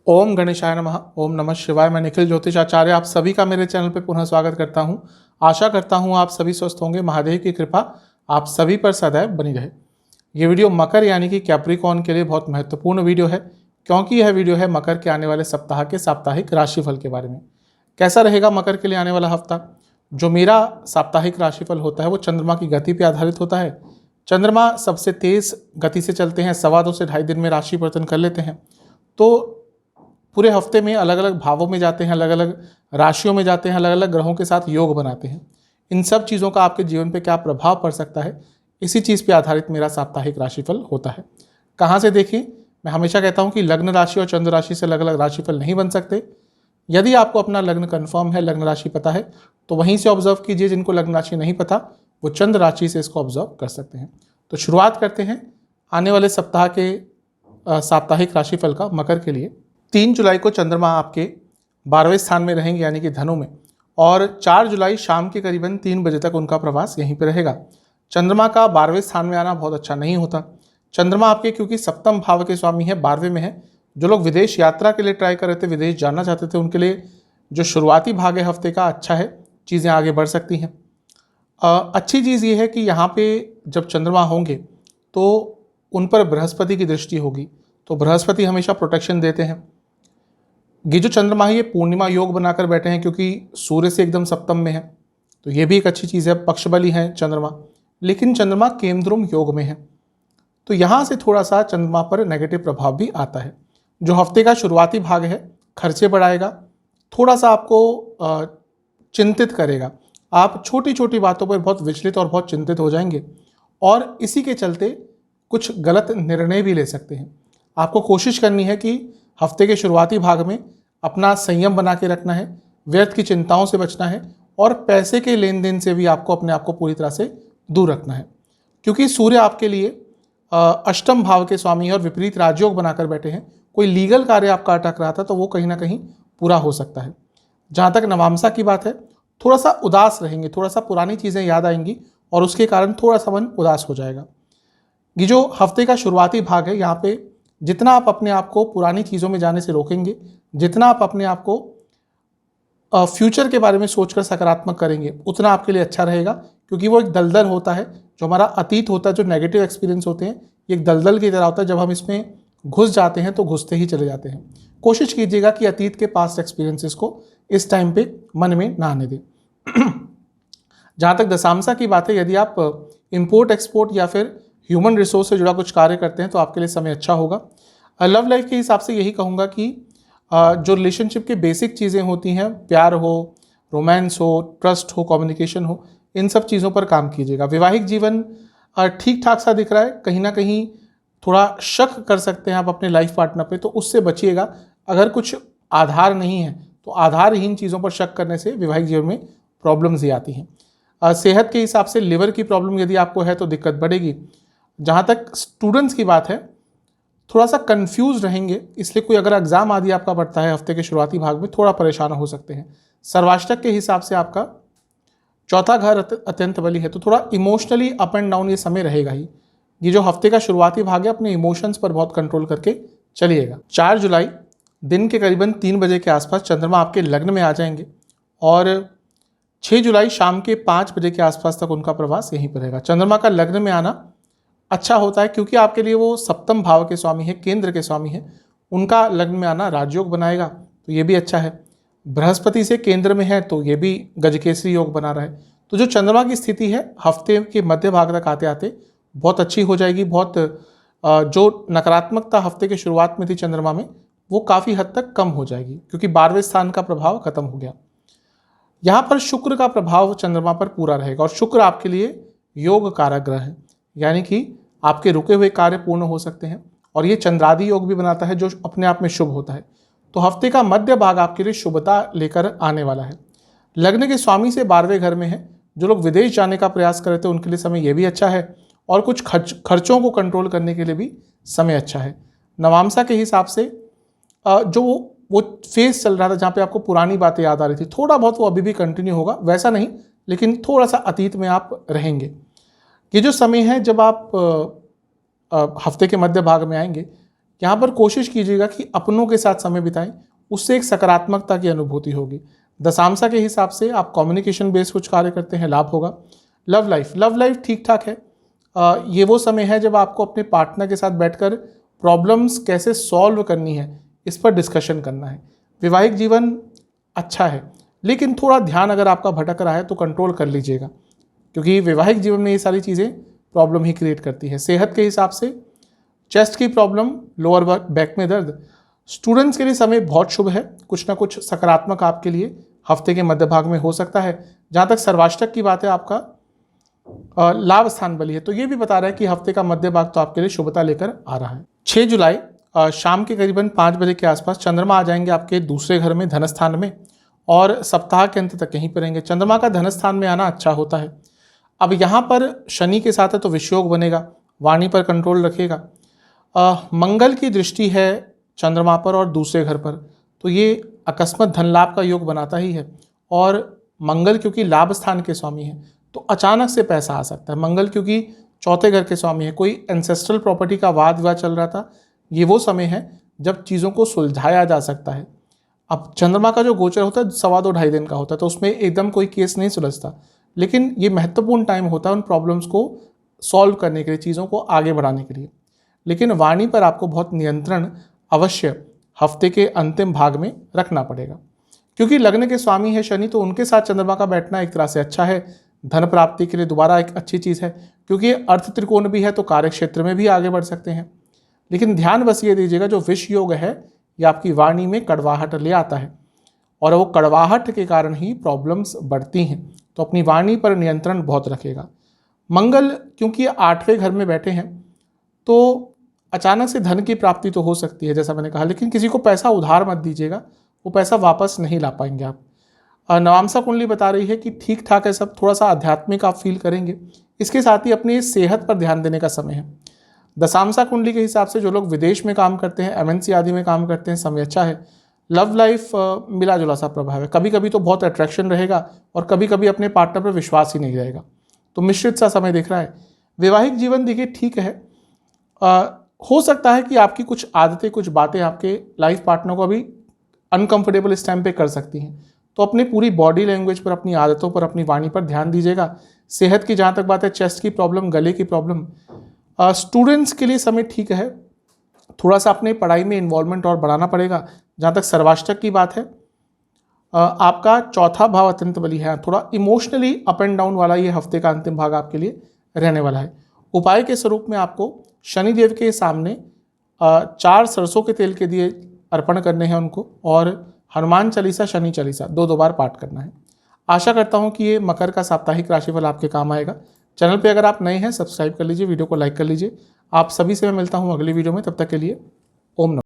ओम गणेशाय नमः। ओम नमः शिवाय। मैं निखिल ज्योतिष आचार्य आप सभी का मेरे चैनल पर पुनः स्वागत करता हूं। आशा करता हूं आप सभी स्वस्थ होंगे। महादेव की कृपा आप सभी पर सदैव बनी रहे। ये वीडियो मकर यानी कि कैप्रिकॉर्न के लिए बहुत महत्वपूर्ण वीडियो है, क्योंकि यह वीडियो है मकर के आने वाले सप्ताह के साप्ताहिक राशिफल के बारे में। कैसा रहेगा मकर के लिए आने वाला हफ्ता? जो मेरा साप्ताहिक राशिफल होता है वो चंद्रमा की गति पर आधारित होता है। चंद्रमा सबसे तेज गति से चलते हैं, 2.25 से 2.5 दिन में राशि परिवर्तन कर लेते हैं। तो पूरे हफ्ते में अलग अलग भावों में जाते हैं, अलग अलग राशियों में जाते हैं, अलग अलग ग्रहों के साथ योग बनाते हैं। इन सब चीज़ों का आपके जीवन पे क्या प्रभाव पड़ सकता है, इसी चीज़ पे आधारित मेरा साप्ताहिक राशिफल होता है। कहाँ से देखें? मैं हमेशा कहता हूँ कि लग्न राशि और चंद्र राशि से अलग अलग राशिफल नहीं बन सकते। यदि आपको अपना लग्न कन्फर्म है, लग्न राशि पता है, तो वहीं से ऑब्जर्व कीजिए। जिनको लग्न राशि नहीं पता वो चंद्र राशि से इसको ऑब्जर्व कर सकते हैं। तो शुरुआत करते हैं आने वाले सप्ताह के साप्ताहिक राशिफल का मकर के लिए। 3 जुलाई को चंद्रमा आपके 12वें स्थान में रहेंगे यानी कि धनु में, और 4 जुलाई शाम के करीबन 3 बजे तक उनका प्रवास यहीं पर रहेगा। चंद्रमा का 12वें स्थान में आना बहुत अच्छा नहीं होता। चंद्रमा आपके क्योंकि सप्तम भाव के स्वामी है, 12वें में है। जो लोग विदेश यात्रा के लिए ट्राई कर रहे थे, विदेश जाना चाहते थे, उनके लिए जो शुरुआती भाग है हफ्ते का अच्छा है, चीज़ें आगे बढ़ सकती हैं। अच्छी चीज़ ये है कि यहाँ पे जब चंद्रमा होंगे तो उन पर बृहस्पति की दृष्टि होगी, तो बृहस्पति हमेशा प्रोटेक्शन देते हैं। ये जो चंद्रमा है ये पूर्णिमा योग बनाकर बैठे हैं, क्योंकि सूर्य से एकदम सप्तम में है, तो ये भी एक अच्छी चीज़ है। पक्षबली है चंद्रमा, लेकिन चंद्रमा केंद्रुम योग में है, तो यहाँ से थोड़ा सा चंद्रमा पर नेगेटिव प्रभाव भी आता है। जो हफ्ते का शुरुआती भाग है खर्चे बढ़ाएगा, थोड़ा सा आपको चिंतित करेगा। आप छोटी छोटी बातों पर बहुत विचलित और बहुत चिंतित हो जाएंगे, और इसी के चलते कुछ गलत निर्णय भी ले सकते हैं। आपको कोशिश करनी है कि हफ्ते के शुरुआती भाग में अपना संयम बना के रखना है, व्यर्थ की चिंताओं से बचना है, और पैसे के लेन देन से भी आपको अपने आप को पूरी तरह से दूर रखना है, क्योंकि सूर्य आपके लिए अष्टम भाव के स्वामी है और विपरीत राजयोग बनाकर बैठे हैं। कोई लीगल कार्य आपका अटक रहा था तो वो कहीं ना कहीं पूरा हो सकता है। जहाँ तक नवामसा की बात है, थोड़ा सा उदास रहेंगे, थोड़ा सा पुरानी चीज़ें याद आएंगी और उसके कारण थोड़ा सा मन उदास हो जाएगा। ये जो हफ्ते का शुरुआती भाग है, यहाँ पे जितना आप अपने आप को पुरानी चीज़ों में जाने से रोकेंगे, जितना आप अपने आप को फ्यूचर के बारे में सोचकर सकारात्मक करेंगे, उतना आपके लिए अच्छा रहेगा। क्योंकि वो एक दलदल होता है, जो हमारा अतीत होता है, जो नेगेटिव एक्सपीरियंस होते हैं, ये एक दलदल की तरह होता है। जब हम इसमें घुस जाते हैं तो घुसते ही चले जाते हैं। कोशिश कीजिएगा कि अतीत के पास्ट एक्सपीरियंसेस को इस टाइम पे मन में ना आने दें। जहाँ तक दशांशा की बात है, यदि आप इम्पोर्ट एक्सपोर्ट या फिर ह्यूमन रिसोर्स से जुड़ा कुछ कार्य करते हैं तो आपके लिए समय अच्छा होगा। लव लाइफ के हिसाब से यही कहूँगा कि जो रिलेशनशिप के बेसिक चीज़ें होती हैं, प्यार हो, रोमांस हो, ट्रस्ट हो, कम्युनिकेशन हो, इन सब चीज़ों पर काम कीजिएगा। वैवाहिक जीवन ठीक ठाक सा दिख रहा है, कहीं ना कहीं थोड़ा शक कर सकते हैं आप अपने लाइफ पार्टनर पे, तो उससे बचिएगा। अगर कुछ आधार नहीं है तो आधारहीन चीज़ों पर शक करने से वैवाहिक जीवन में प्रॉब्लम्स ही आती हैं। सेहत के हिसाब से लिवर की प्रॉब्लम यदि आपको है तो दिक्कत बढ़ेगी। जहाँ तक स्टूडेंट्स की बात है, थोड़ा सा कंफ्यूज रहेंगे, इसलिए कोई अगर एग्जाम आदि आपका बढ़ता है हफ्ते के शुरुआती भाग में, थोड़ा परेशान हो सकते हैं। सर्वाष्टक के हिसाब से आपका चौथा घर अत्यंत बली है, तो थोड़ा इमोशनली अप एंड डाउन ये समय रहेगा ही। ये जो हफ्ते का शुरुआती भाग है, अपने इमोशंस पर बहुत कंट्रोल करके चलिएगा। 4 जुलाई दिन के करीबन 3 बजे के आसपास चंद्रमा आपके लग्न में आ जाएंगे, और 6 जुलाई शाम के 5 बजे के आसपास तक उनका प्रवास यहीं पर रहेगा। चंद्रमा का लग्न में आना अच्छा होता है, क्योंकि आपके लिए वो सप्तम भाव के स्वामी है, केंद्र के स्वामी है। उनका लग्न में आना राजयोग बनाएगा, तो ये भी अच्छा है। बृहस्पति से केंद्र में है तो ये भी गजकेसरी योग बना रहा है। तो जो चंद्रमा की स्थिति है हफ्ते के मध्य भाग तक आते आते बहुत अच्छी हो जाएगी। बहुत जो नकारात्मकता हफ्ते के शुरुआत में थी चंद्रमा में, वो काफ़ी हद तक कम हो जाएगी, क्योंकि 12वें स्थान का प्रभाव खत्म हो गया। यहाँ पर शुक्र का प्रभाव चंद्रमा पर पूरा रहेगा, और शुक्र आपके लिए योग कारक ग्रह है, यानी कि आपके रुके हुए कार्य पूर्ण हो सकते हैं। और ये चंद्रादि योग भी बनाता है, जो अपने आप में शुभ होता है। तो हफ्ते का मध्य भाग आपके लिए शुभता लेकर आने वाला है। लग्न के स्वामी से 12वें घर में है। जो लोग विदेश जाने का प्रयास कर रहे थे उनके लिए समय ये भी अच्छा है, और कुछ खर्चों को कंट्रोल करने के लिए भी समय अच्छा है। नवामसा के हिसाब से जो वो फेज चल रहा था जहाँ पे आपको पुरानी बातें याद आ रही थी, थोड़ा बहुत वो अभी भी कंटिन्यू होगा, वैसा नहीं, लेकिन थोड़ा सा अतीत में आप रहेंगे। ये जो समय है जब आप हफ्ते के मध्य भाग में आएंगे, यहाँ पर कोशिश कीजिएगा कि अपनों के साथ समय बिताएं, उससे एक सकारात्मकता की अनुभूति होगी। दशांशा के हिसाब से आप कम्युनिकेशन बेस्ड कुछ कार्य करते हैं, लाभ होगा। लव लाइफ ठीक ठाक है। ये वो समय है जब आपको अपने पार्टनर के साथ बैठकर प्रॉब्लम्स कैसे सॉल्व करनी है इस पर डिस्कशन करना है। वैवाहिक जीवन अच्छा है, लेकिन थोड़ा ध्यान अगर आपका भटक रहा है तो कंट्रोल कर लीजिएगा, क्योंकि वैवाहिक जीवन में ये सारी चीज़ें प्रॉब्लम ही क्रिएट करती है। सेहत के हिसाब से चेस्ट की प्रॉब्लम, लोअर बैक में दर्द। स्टूडेंट्स के लिए समय बहुत शुभ है, कुछ ना कुछ सकारात्मक आपके लिए हफ्ते के मध्य भाग में हो सकता है। जहाँ तक सर्वाष्टक की बात है, आपका लाभ स्थान बली है, तो ये भी बता रहा है कि हफ्ते का मध्य भाग तो आपके लिए शुभता लेकर आ रहा है। 6 जुलाई शाम के करीबन 5 बजे के आसपास चंद्रमा आ जाएंगे आपके दूसरे घर में, धन स्थान में, और सप्ताह के अंत तक यहीं पर रहेंगे। चंद्रमा का धन स्थान में आना अच्छा होता है। अब यहाँ पर शनि के साथ है तो विषयोग बनेगा, वाणी पर कंट्रोल रखेगा। मंगल की दृष्टि है चंद्रमा पर और दूसरे घर पर, तो ये अकस्मात धन लाभ का योग बनाता ही है। और मंगल क्योंकि लाभ स्थान के स्वामी है तो अचानक से पैसा आ सकता है। मंगल क्योंकि चौथे घर के स्वामी है, कोई एंसेस्ट्रल प्रॉपर्टी का वाद विवाद चल रहा था, ये वो समय है जब चीज़ों को सुलझाया जा सकता है। अब चंद्रमा का जो गोचर होता है 2.25-2.5 दिन का होता है, तो उसमें एकदम कोई केस नहीं सुलझता, लेकिन ये महत्वपूर्ण टाइम होता है उन प्रॉब्लम्स को सॉल्व करने के लिए, चीज़ों को आगे बढ़ाने के लिए। लेकिन वाणी पर आपको बहुत नियंत्रण अवश्य हफ्ते के अंतिम भाग में रखना पड़ेगा, क्योंकि लग्न के स्वामी है शनि, तो उनके साथ चंद्रमा का बैठना एक तरह से अच्छा है। धन प्राप्ति के लिए दोबारा एक अच्छी चीज़ है, क्योंकि अर्थ त्रिकोण भी है तो कार्य क्षेत्र में भी आगे बढ़ सकते हैं। लेकिन ध्यान बस ये दीजिएगा, जो विष योग है ये आपकी वाणी में कड़वाहट ले आता है, और वो कड़वाहट के कारण ही प्रॉब्लम्स बढ़ती हैं, तो अपनी वाणी पर नियंत्रण बहुत रखेगा। मंगल क्योंकि 8वें घर में बैठे हैं तो अचानक से धन की प्राप्ति तो हो सकती है जैसा मैंने कहा, लेकिन किसी को पैसा उधार मत दीजिएगा, वो पैसा वापस नहीं ला पाएंगे आप। नवांसा कुंडली बता रही है कि ठीक ठाक है सब, थोड़ा सा आध्यात्मिक आप फील करेंगे। इसके साथ ही अपनी सेहत पर ध्यान देने का समय है। दशांशा कुंडली के हिसाब से जो लोग विदेश में काम करते हैं, MNC आदि में काम करते हैं, समय अच्छा है। लव लाइफ मिला जुला सा प्रभाव है, कभी कभी तो बहुत अट्रैक्शन रहेगा और कभी कभी अपने पार्टनर पर विश्वास ही नहीं रहेगा, तो मिश्रित सा समय दिख रहा है। वैवाहिक जीवन देखिए ठीक है। हो सकता है कि आपकी कुछ आदतें, कुछ बातें आपके लाइफ पार्टनर को अभी अनकंफर्टेबल इस टाइम पे कर सकती हैं, तो अपनी पूरी बॉडी लैंग्वेज पर, अपनी आदतों पर, अपनी वाणी पर ध्यान दीजिएगा। सेहत की जहाँ तक बात है, चेस्ट की प्रॉब्लम, गले की प्रॉब्लम। स्टूडेंट्स के लिए समय ठीक है, थोड़ा सा अपने पढ़ाई में इन्वॉल्वमेंट और बढ़ाना पड़ेगा। जहाँ तक सर्वाष्टक की बात है, आपका चौथा भाव अत्यंत बली है, थोड़ा इमोशनली अप एंड डाउन वाला ये हफ्ते का अंतिम भाग आपके लिए रहने वाला है। उपाय के स्वरूप में आपको शनिदेव के सामने 4 सरसों के तेल के दिए अर्पण करने हैं उनको, और हनुमान चालीसा, शनि चालीसा 2-2 बार पाठ करना है। आशा करता हूँ कि ये मकर का साप्ताहिक राशिफल आपके काम आएगा। चैनल पे अगर आप नए हैं सब्सक्राइब कर लीजिए, वीडियो को लाइक कर लीजिए। आप सभी से मैं मिलता हूँ अगली वीडियो में, तब तक के लिए ओम नमः।